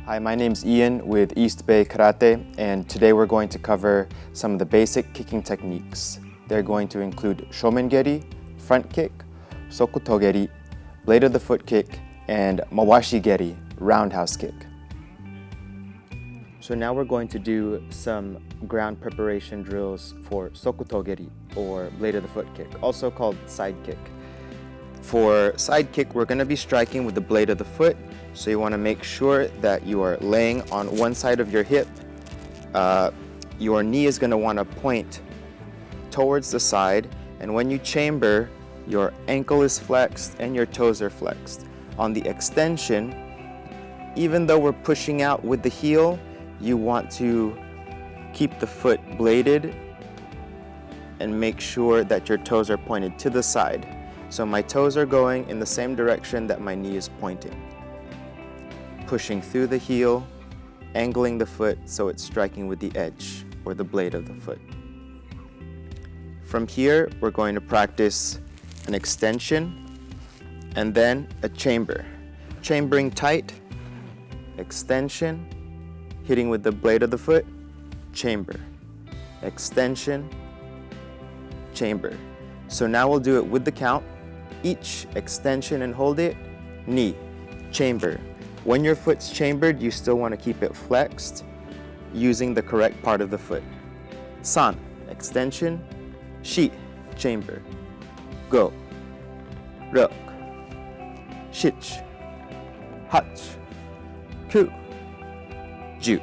Hi, my name's Ian with East Bay Karate, and today we're going to cover some of the basic kicking techniques. They're going to include shomen-geri, front kick, sokuto-geri, blade of the foot kick, and mawashi-geri, roundhouse kick. So now we're going to do some ground preparation drills for sokuto-geri, or blade of the foot kick, also called side kick. For side kick, we're going to be striking with the blade of the foot, so you want to make sure that you are laying on one side of your hip. Your knee is going to want to point towards the side, and when you chamber, your ankle is flexed and your toes are flexed. On the extension, even though we're pushing out with the heel, you want to keep the foot bladed and make sure that your toes are pointed to the side. So my toes are going in the same direction that my knee is pointing. Pushing through the heel, angling the foot so it's striking with the edge or the blade of the foot. From here, we're going to practice an extension and then a chamber. Chambering tight, extension, hitting with the blade of the foot, chamber, extension, chamber. So now we'll do it with the count. Each extension and hold it, knee, chamber. When your foot's chambered, you still want to keep it flexed using the correct part of the foot. San, extension, shi, chamber, go, rok, shich, hach, ku, ju.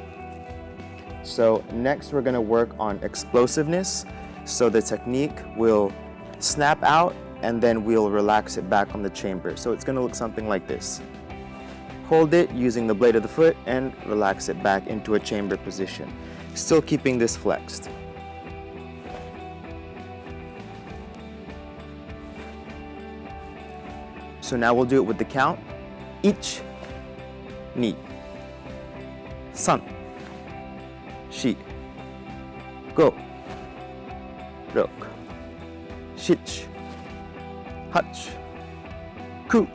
So next we're going to work on explosiveness. So the technique will snap out and then we'll relax it back on the chamber. So it's going to look something like this. Hold it using the blade of the foot and relax it back into a chamber position, still keeping this flexed. So now we'll do it with the count. Ich, ni, san, shi, go, rok, shich, hach, ku,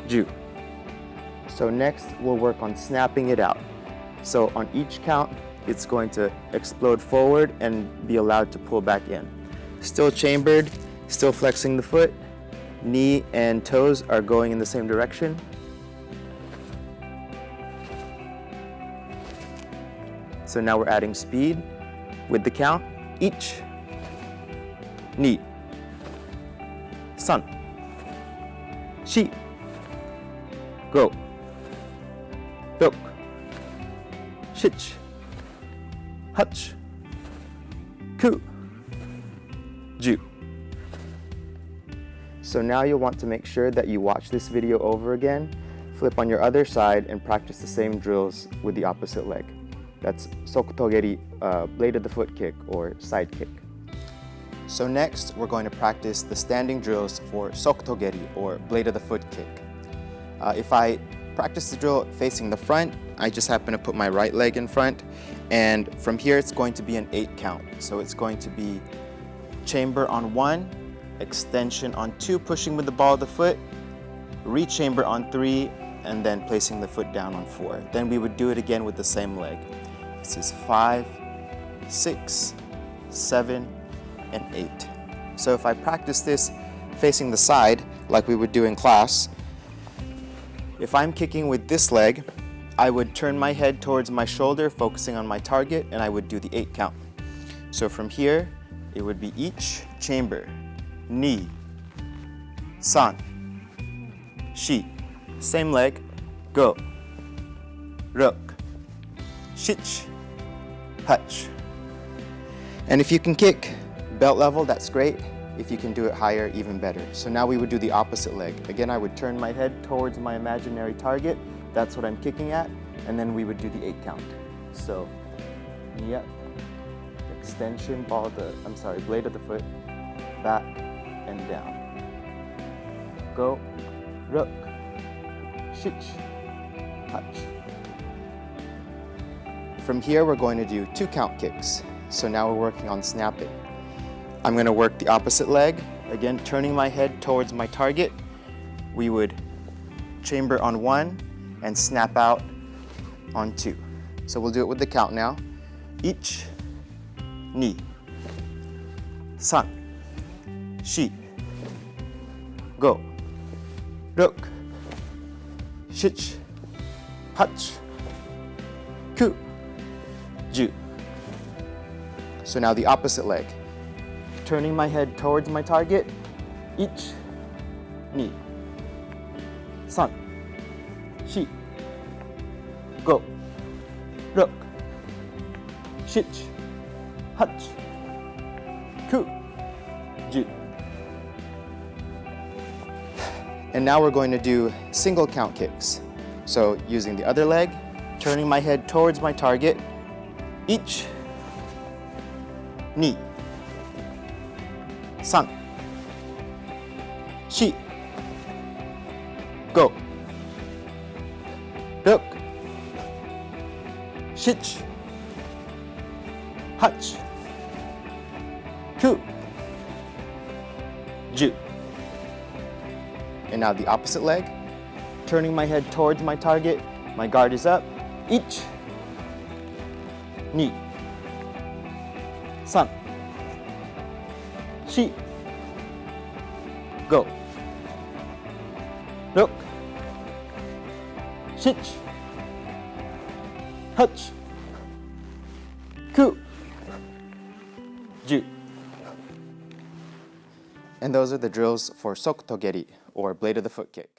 ju. So next we'll work on snapping it out. So on each count, it's going to explode forward and be allowed to pull back in. Still chambered, still flexing the foot. Knee and toes are going in the same direction. So now we're adding speed with the count. Ich, ni, san, shi, go, rok, shich, hach, ku, ju. So now you'll want to make sure that you watch this video over again, flip on your other side, and practice the same drills with the opposite leg. That's sokuto-geri, blade of the foot kick, or side kick. So next, we're going to practice the standing drills for sokuto-geri, or blade of the foot kick. If I practice the drill facing the front, I just happen to put my right leg in front, and from here it's going to be an 8 count. So it's going to be chamber on 1, extension on 2, pushing with the ball of the foot, rechamber on 3, and then placing the foot down on 4. Then we would do it again with the same leg. This is 5, 6, 7, and 8. So if I practice this facing the side, like we would do in class, if I'm kicking with this leg, I would turn my head towards my shoulder, focusing on my target, and I would do the 8 count. So from here, it would be each chamber, ni, san, shi, same leg, go, rok, shich, hach. And if you can kick belt level, that's great. If you can do it higher, even better. So now we would do the opposite leg. Again, I would turn my head towards my imaginary target. That's what I'm kicking at. And then we would do the 8 count. So, knee up, extension, blade of the foot, back and down. Go, rok, shich, hach. From here, we're going to do 2 count kicks. So now we're working on snapping. I'm going to work the opposite leg. Again, turning my head towards my target. We would chamber on 1 and snap out on 2. So we'll do it with the count now. 1, 2, 3, 4, 5, 6, 7, 8, 9, 10. So now the opposite leg. Turning my head towards my target. 1, 2, 3, 4, 5, 6, 7, 8, 9, 10. And now we're going to do single count kicks. So using the other leg, turning my head towards my target. 1, 2, 3, 4, 5, 6, 7, 8, 9, 10. And now the opposite leg. Turning my head towards my target. My guard is up. 1, 2, 3, 4, 5, 6, 7, 8, 9, 10. And those are the drills for sokuto-geri, or blade of the foot kick.